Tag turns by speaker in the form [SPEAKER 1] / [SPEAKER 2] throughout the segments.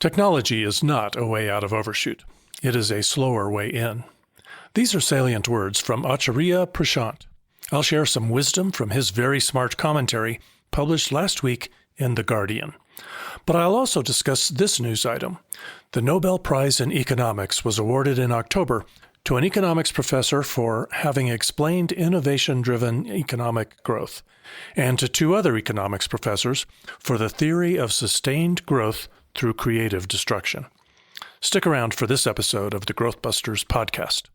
[SPEAKER 1] Technology is not a way out of Overshoot. It is a slower way in. These are salient words from Acharya Prashant. I'll share some wisdom from his very smart commentary published last week in The Guardian. But I'll also discuss this news item. The Nobel Prize in Economics was awarded in October to an economics professor for having explained innovation-driven economic growth, and to two other economics professors for the theory of sustained growth through creative destruction. Stick around for this episode of the GrowthBusters podcast.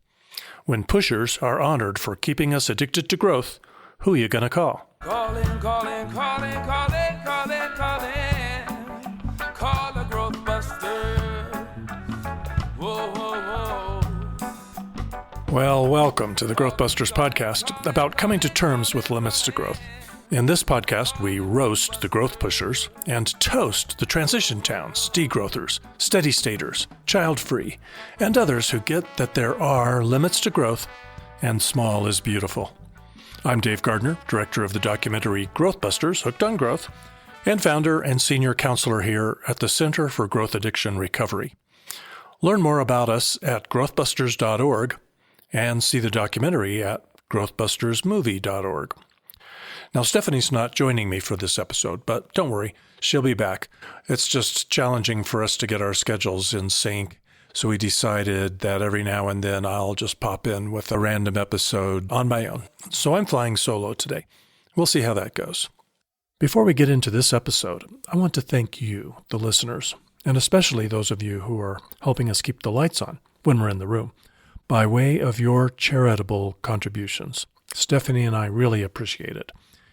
[SPEAKER 1] When pushers are honored for keeping us addicted to growth, who are you going to call?
[SPEAKER 2] Calling. Call the GrowthBusters. Whoa.
[SPEAKER 1] Well, welcome to the GrowthBusters podcast about coming to terms with limits to growth. In this podcast, we roast the growth pushers and toast the transition towns, degrowthers, steady-staters, child-free, and others who get that there are limits to growth and small is beautiful. I'm Dave Gardner, director of the documentary GrowthBusters, Hooked on Growth, and founder and senior counselor here at the Center for Growth Addiction Recovery. Learn more about us at growthbusters.org and see the documentary at growthbustersmovie.org. Now, Stephanie's not joining me for this episode, but don't worry, she'll be back. It's just challenging for us to get our schedules in sync, so we decided that every now and then I'll just pop in with a random episode on my own. So I'm flying solo today. We'll see how that goes. Before we get into this episode, I want to thank you, the listeners, and especially those of you who are helping us keep the lights on when we're in the room, by way of your charitable contributions. Stephanie and I really appreciate it.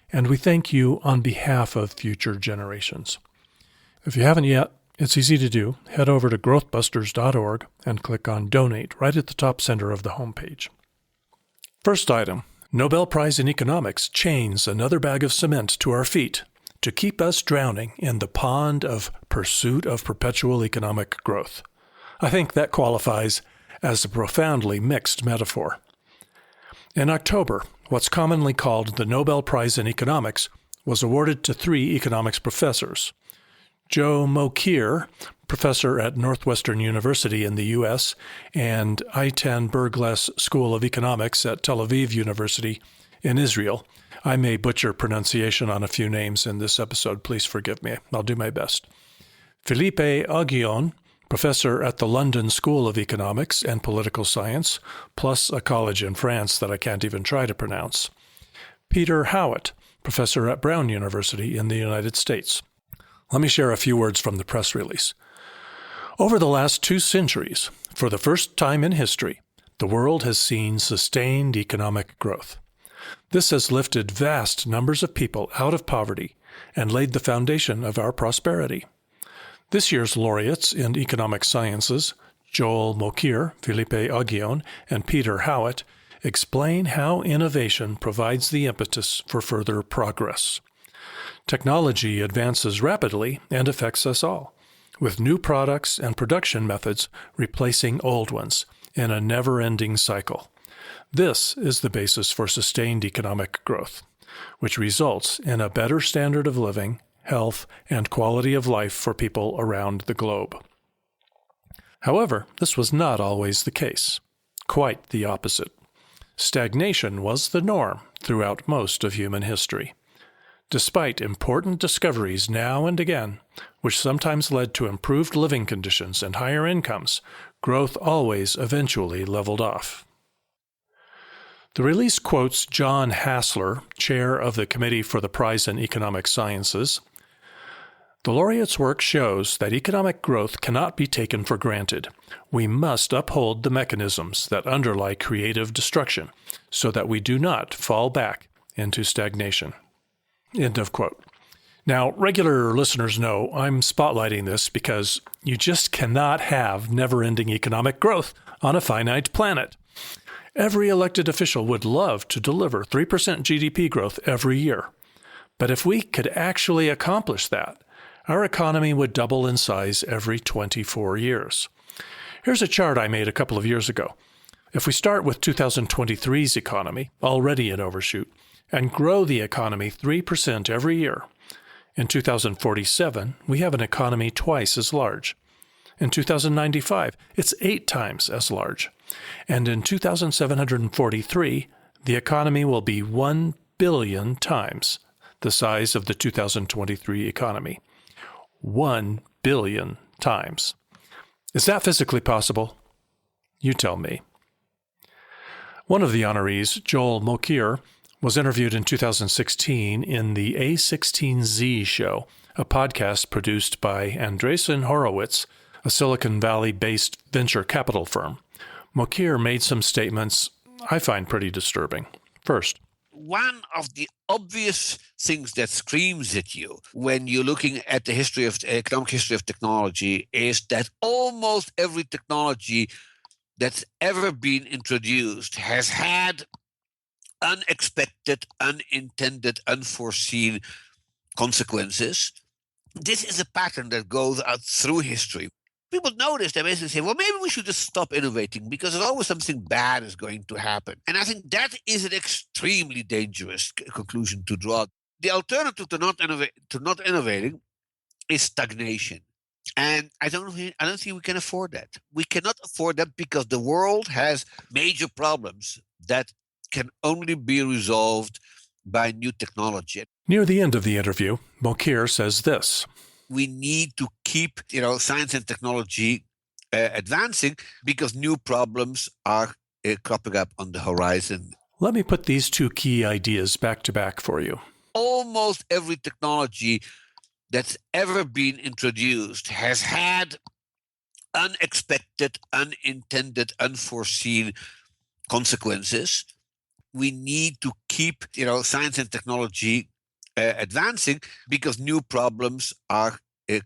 [SPEAKER 1] And we thank you on behalf of future generations. If you haven't yet, it's easy to do. Head over to growthbusters.org and click on Donate right at the top center of the homepage. First item, Nobel Prize in Economics chains another bag of cement to our feet to keep us drowning in the pond of pursuit of perpetual economic growth. I think that qualifies as a profoundly mixed metaphor. In October, what's commonly called the Nobel Prize in Economics was awarded to three economics professors. Joe Mokyr, professor at Northwestern University in the U.S., and Eitan Bergles School of Economics at Tel Aviv University in Israel. I may butcher pronunciation on a few names in this episode. Please forgive me. I'll do my best. Philippe Aghion, professor at the London School of Economics and Political Science, plus a college in France that I can't even try to pronounce. Peter Howitt, professor at Brown University in the United States. Let me share a few words from the press release. Over the last 2 centuries, for the first time in history, the world has seen sustained economic growth. This has lifted vast numbers of people out of poverty and laid the foundation of our prosperity. This year's laureates in economic sciences, Joel Mokyr, Philippe Aghion, and Peter Howitt, explain how innovation provides the impetus for further progress. Technology advances rapidly and affects us all, with new products and production methods replacing old ones in a never-ending cycle. This is the basis for sustained economic growth, which results in a better standard of living, health, and quality of life for people around the globe. However, this was not always the case. Quite the opposite. Stagnation was the norm throughout most of human history. Despite important discoveries now and again, which sometimes led to improved living conditions and higher incomes, growth always eventually leveled off. The release quotes John Hassler, chair of the Committee for the Prize in Economic Sciences. The laureate's work shows that economic growth cannot be taken for granted. We must uphold the mechanisms that underlie creative destruction so that we do not fall back into stagnation. End of quote. Now, regular listeners know I'm spotlighting this because you just cannot have never-ending economic growth on a finite planet. Every elected official would love to deliver 3% GDP growth every year. But if we could actually accomplish that, our economy would double in size every 24 years. Here's a chart I made a couple of years ago. If we start with 2023's economy, already in overshoot, and grow the economy 3% every year, in 2047, we have an economy twice as large. In 2095, it's 8 times as large. And in 2743, the economy will be 1 billion times the size of the 2023 economy. 1 billion times. Is that physically possible? You tell me. One of the honorees, Joel Mokyr, was interviewed in 2016 in the A16Z Show, a podcast produced by Andreessen Horowitz, a Silicon Valley-based venture capital firm. Mokyr made some statements I find pretty disturbing. First,
[SPEAKER 3] one of the obvious things that screams at you when you're looking at the economic history of technology is that almost every technology that's ever been introduced has had unexpected, unintended, unforeseen consequences. This is a pattern that goes out through history. People notice, they basically say, well, maybe we should just stop innovating because there's always something bad is going to happen. And I think that is an extremely dangerous conclusion to draw. The alternative to not innovating is stagnation. And I don't think we can afford that. We cannot afford that because the world has major problems that can only be resolved by new technology.
[SPEAKER 1] Near the end of the interview, Mokyr says this.
[SPEAKER 3] We need to keep, science and technology advancing because new problems are cropping up on the horizon.
[SPEAKER 1] Let me put these two key ideas back to back for you.
[SPEAKER 3] Almost every technology that's ever been introduced has had unexpected, unintended, unforeseen consequences. We need to keep, science and technology advancing because new problems are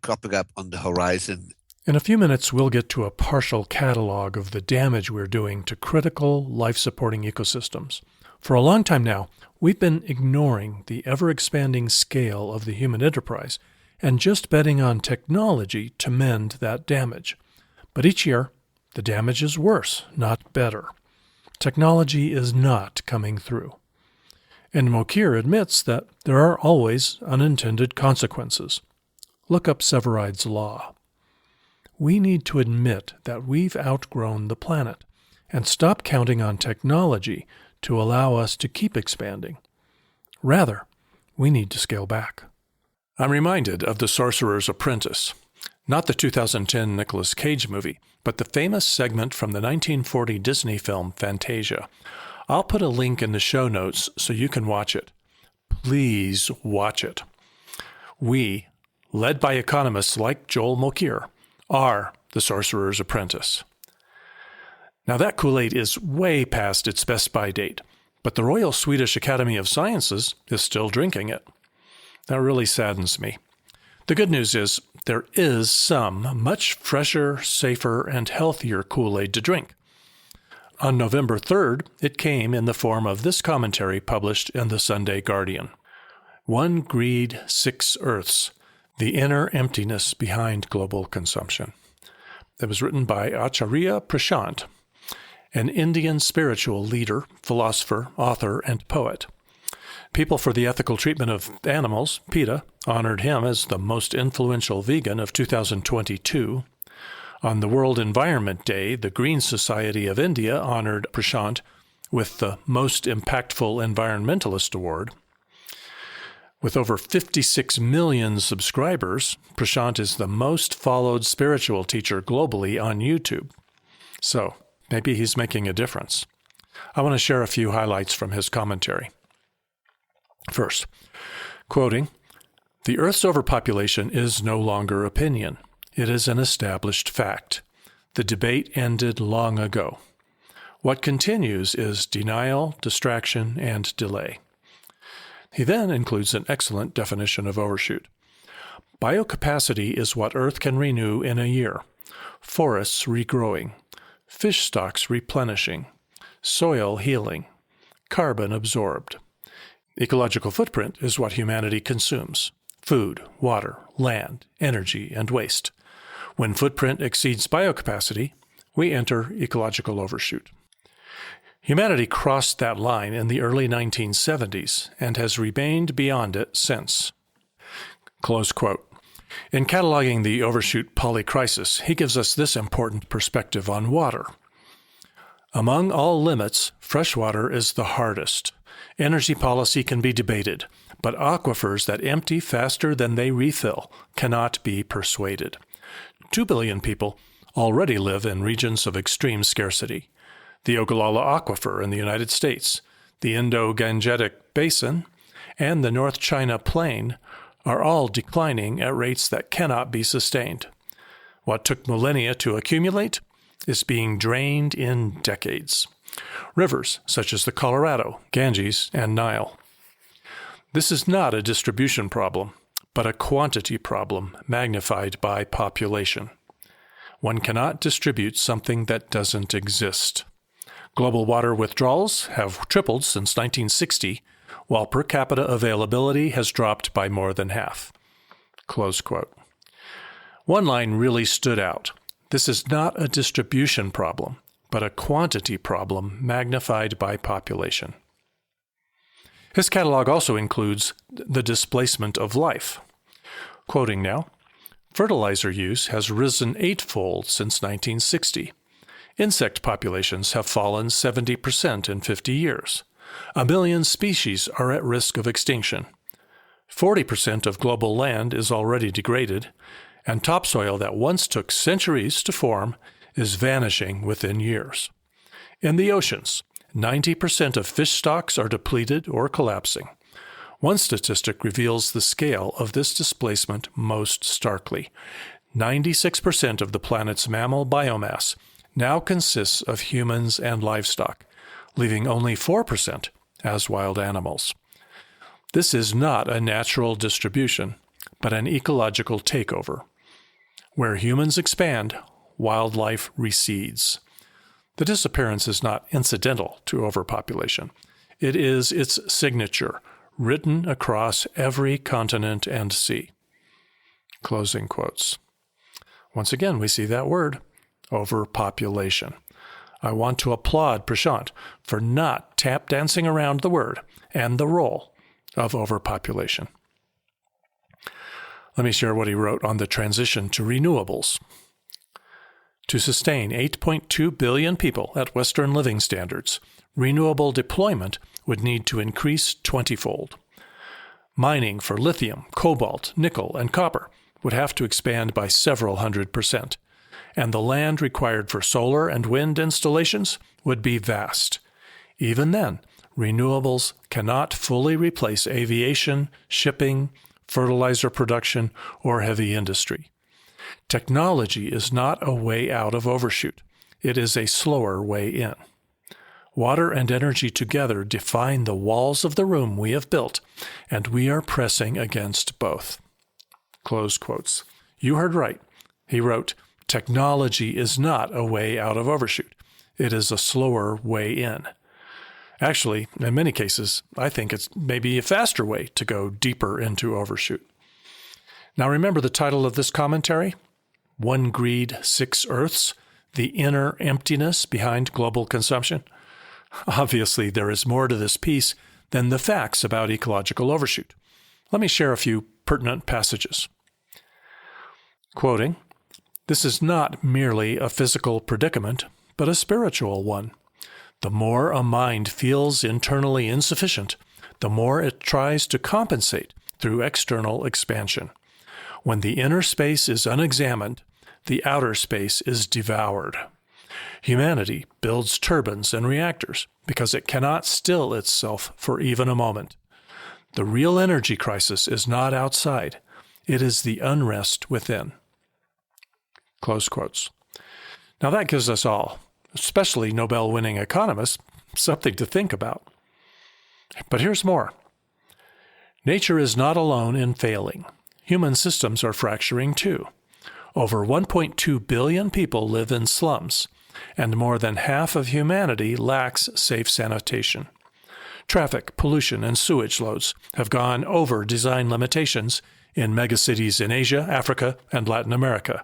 [SPEAKER 3] cropping up on the horizon.
[SPEAKER 1] In a few minutes, we'll get to a partial catalog of the damage we're doing to critical, life-supporting ecosystems. For a long time now, we've been ignoring the ever-expanding scale of the human enterprise and just betting on technology to mend that damage. But each year, the damage is worse, not better. Technology is not coming through. And Mokyr admits that there are always unintended consequences. Look up Severide's law. We need to admit that we've outgrown the planet and stop counting on technology to allow us to keep expanding. Rather, we need to scale back. I'm reminded of The Sorcerer's Apprentice, not the 2010 Nicolas Cage movie, but the famous segment from the 1940 Disney film Fantasia. I'll put a link in the show notes so you can watch it. Please watch it. We, led by economists like Joel Mokyr, are The Sorcerer's Apprentice. Now that Kool-Aid is way past its best-by date, but the Royal Swedish Academy of Sciences is still drinking it. That really saddens me. The good news is there is some much fresher, safer, and healthier Kool-Aid to drink. On November 3rd, it came in the form of this commentary published in the Sunday Guardian. One Greed, Six Earths, The Inner Emptiness Behind Global Consumption. It was written by Acharya Prashant, an Indian spiritual leader, philosopher, author, and poet. People for the Ethical Treatment of Animals, PETA, honored him as the most influential vegan of 2022. On the World Environment Day, the Green Society of India honored Prashant with the Most Impactful Environmentalist Award. With over 56 million subscribers, Prashant is the most followed spiritual teacher globally on YouTube. So, maybe he's making a difference. I want to share a few highlights from his commentary. First, quoting, "The Earth's overpopulation is no longer opinion. It is an established fact. The debate ended long ago. What continues is denial, distraction, and delay." He then includes an excellent definition of overshoot. Biocapacity is what Earth can renew in a year. Forests regrowing, fish stocks replenishing, soil healing, carbon absorbed. Ecological footprint is what humanity consumes: food, water, land, energy, and waste. When footprint exceeds biocapacity, we enter ecological overshoot. Humanity crossed that line in the early 1970s and has remained beyond it since. Close quote. In cataloging the Overshoot polycrisis, he gives us this important perspective on water. Among all limits, freshwater is the hardest. Energy policy can be debated, but aquifers that empty faster than they refill cannot be persuaded. 2 billion people already live in regions of extreme scarcity. The Ogallala Aquifer in the United States, the Indo-Gangetic Basin, and the North China Plain are all declining at rates that cannot be sustained. What took millennia to accumulate is being drained in decades. Rivers such as the Colorado, Ganges, and Nile. This is not a distribution problem, but a quantity problem magnified by population. One cannot distribute something that doesn't exist. Global water withdrawals have tripled since 1960, while per capita availability has dropped by more than half. Close quote. One line really stood out. This is not a distribution problem, but a quantity problem magnified by population. His catalog also includes the displacement of life. Quoting now, fertilizer use has risen 8-fold since 1960. Insect populations have fallen 70% in 50 years. 1 million species are at risk of extinction. 40% of global land is already degraded, and topsoil that once took centuries to form is vanishing within years. In the oceans, 90% of fish stocks are depleted or collapsing. One statistic reveals the scale of this displacement most starkly. 96% of the planet's mammal biomass now consists of humans and livestock, leaving only 4% as wild animals. This is not a natural distribution, but an ecological takeover. Where humans expand, wildlife recedes. The disappearance is not incidental to overpopulation. It is its signature, written across every continent and sea. Closing quotes. Once again, we see that word, overpopulation. I want to applaud Prashant for not tap dancing around the word and the role of overpopulation. Let me share what he wrote on the transition to renewables. To sustain 8.2 billion people at Western living standards, renewable deployment would need to increase 20-fold. Mining for lithium, cobalt, nickel, and copper would have to expand by several 100%, and the land required for solar and wind installations would be vast. Even then, renewables cannot fully replace aviation, shipping, fertilizer production, or heavy industry. Technology is not a way out of Overshoot. It is a slower way in. Water and energy together define the walls of the room we have built, and we are pressing against both. Close quotes. You heard right. He wrote, technology is not a way out of Overshoot. It is a slower way in. Actually, in many cases, I think it's maybe a faster way to go deeper into Overshoot. Now remember the title of this commentary? One Greed, Six Earths, the Inner Emptiness Behind Global Consumption. Obviously, there is more to this piece than the facts about ecological overshoot. Let me share a few pertinent passages. Quoting, "This is not merely a physical predicament, but a spiritual one. The more a mind feels internally insufficient, the more it tries to compensate through external expansion. When the inner space is unexamined, the outer space is devoured. Humanity builds turbines and reactors because it cannot still itself for even a moment. The real energy crisis is not outside. It is the unrest within." Close quotes. Now that gives us all, especially Nobel-winning economists, something to think about. But here's more. Nature is not alone in failing. Human systems are fracturing too. Over 1.2 billion people live in slums, and more than half of humanity lacks safe sanitation. Traffic, pollution, and sewage loads have gone over design limitations in megacities in Asia, Africa, and Latin America.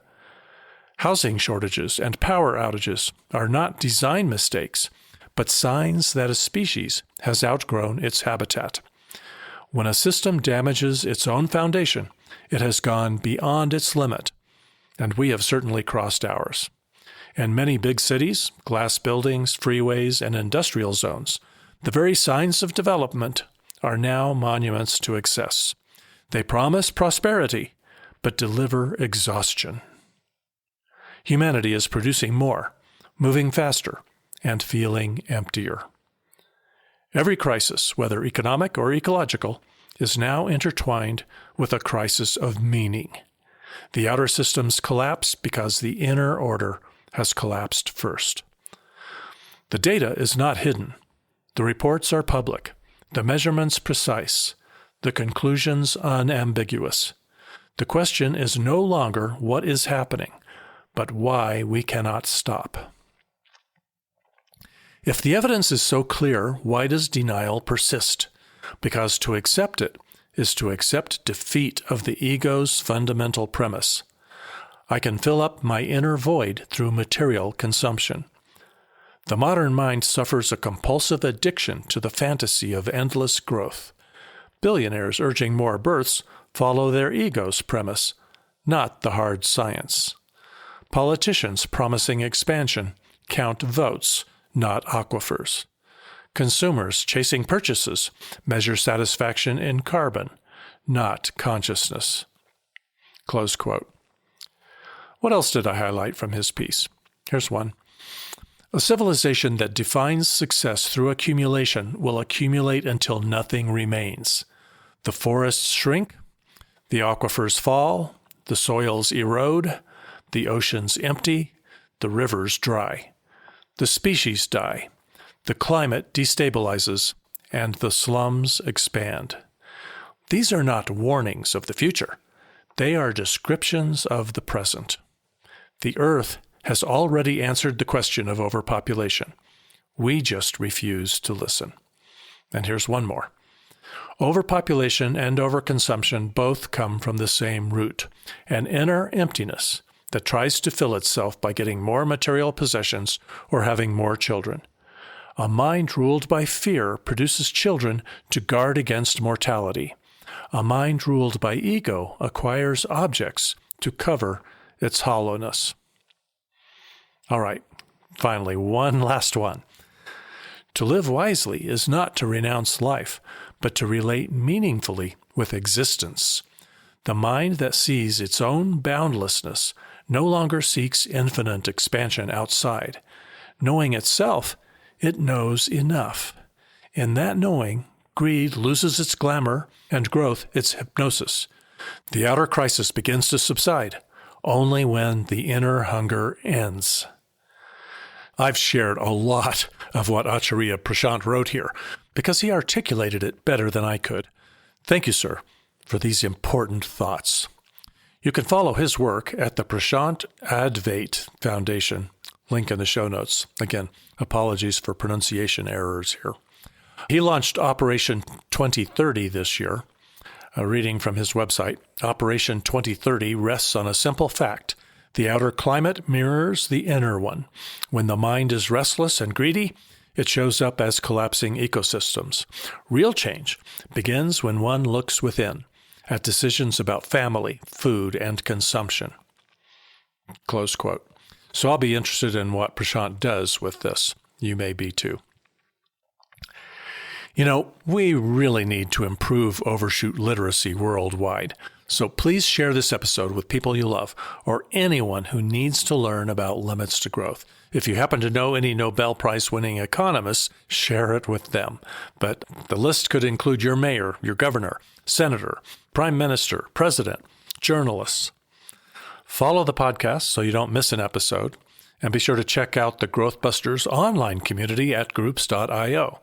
[SPEAKER 1] Housing shortages and power outages are not design mistakes, but signs that a species has outgrown its habitat. When a system damages its own foundation, it has gone beyond its limit, and we have certainly crossed ours. In many big cities, glass buildings, freeways, and industrial zones, the very signs of development are now monuments to excess. They promise prosperity, but deliver exhaustion. Humanity is producing more, moving faster, and feeling emptier. Every crisis, whether economic or ecological, is now intertwined with a crisis of meaning. The outer systems collapse because the inner order has collapsed first. The data is not hidden. The reports are public, the measurements precise, the conclusions unambiguous. The question is no longer what is happening, but why we cannot stop. If the evidence is so clear, why does denial persist? Because to accept it is to accept defeat of the ego's fundamental premise. I can fill up my inner void through material consumption. The modern mind suffers a compulsive addiction to the fantasy of endless growth. Billionaires urging more births follow their ego's premise, not the hard science. Politicians promising expansion count votes, not aquifers. Consumers chasing purchases measure satisfaction in carbon, not consciousness. Close quote. What else did I highlight from his piece? Here's one. A civilization that defines success through accumulation will accumulate until nothing remains. The forests shrink, the aquifers fall, the soils erode, the oceans empty, the rivers dry. The species die, the climate destabilizes, and the slums expand. These are not warnings of the future. They are descriptions of the present. The earth has already answered the question of overpopulation. We just refuse to listen. And here's one more. Overpopulation and overconsumption both come from the same root, an inner emptiness that tries to fill itself by getting more material possessions or having more children. A mind ruled by fear produces children to guard against mortality. A mind ruled by ego acquires objects to cover its hollowness. All right, finally, one last one. To live wisely is not to renounce life, but to relate meaningfully with existence. The mind that sees its own boundlessness no longer seeks infinite expansion outside. Knowing itself, it knows enough. In that knowing, greed loses its glamour and growth its hypnosis. The outer crisis begins to subside only when the inner hunger ends. I've shared a lot of what Acharya Prashant wrote here because he articulated it better than I could. Thank you, sir, for these important thoughts. You can follow his work at the Prashant Advait Foundation. Link in the show notes. Again, apologies for pronunciation errors here. He launched Operation 2030 this year. A reading from his website. Operation 2030 rests on a simple fact. The outer climate mirrors the inner one. When the mind is restless and greedy, it shows up as collapsing ecosystems. Real change begins when one looks within, at decisions about family, food, and consumption. Close quote. So I'll be interested in what Prashant does with this. You may be too. You know, we really need to improve Overshoot literacy worldwide. So please share this episode with people you love or anyone who needs to learn about limits to growth. If you happen to know any Nobel Prize winning economists, share it with them. But the list could include your mayor, your governor, senator, prime minister, president, journalists. Follow the podcast so you don't miss an episode, and be sure to check out the GrowthBusters online community at groups.io.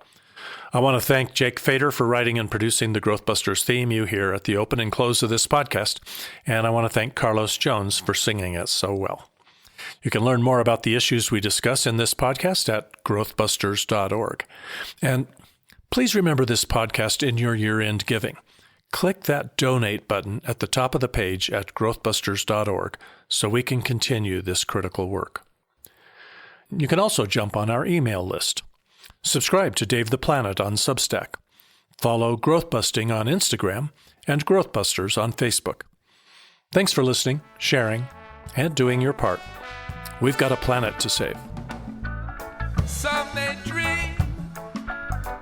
[SPEAKER 1] I want to thank Jake Fader for writing and producing the GrowthBusters theme you hear at the open and close of this podcast, and I want to thank Carlos Jones for singing it so well. You can learn more about the issues we discuss in this podcast at growthbusters.org. And please remember this podcast in your year-end giving. Click that donate button at the top of the page at growthbusters.org so we can continue this critical work. You can also jump on our email list. Subscribe to Dave the Planet on Substack. Follow GrowthBusting on Instagram and GrowthBusters on Facebook. Thanks for listening, sharing, and doing your part. We've got a planet to save.
[SPEAKER 2] Some may dream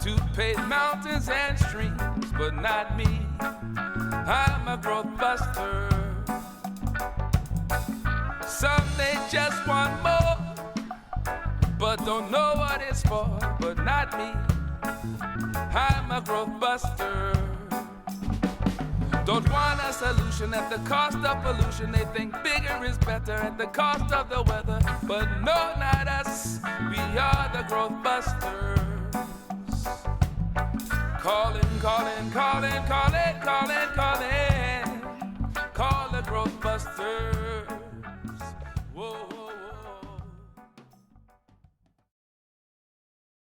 [SPEAKER 2] to pave mountains and streams, but not me. I'm a growth buster. Some may just want more, but don't know what it's for, but not me. I'm a growth buster. Don't want a solution at the cost of pollution. They think bigger is better at the cost of the weather. But no, not us. We are the growth busters. Calling, calling, calling, calling, calling, calling. Call the growth busters.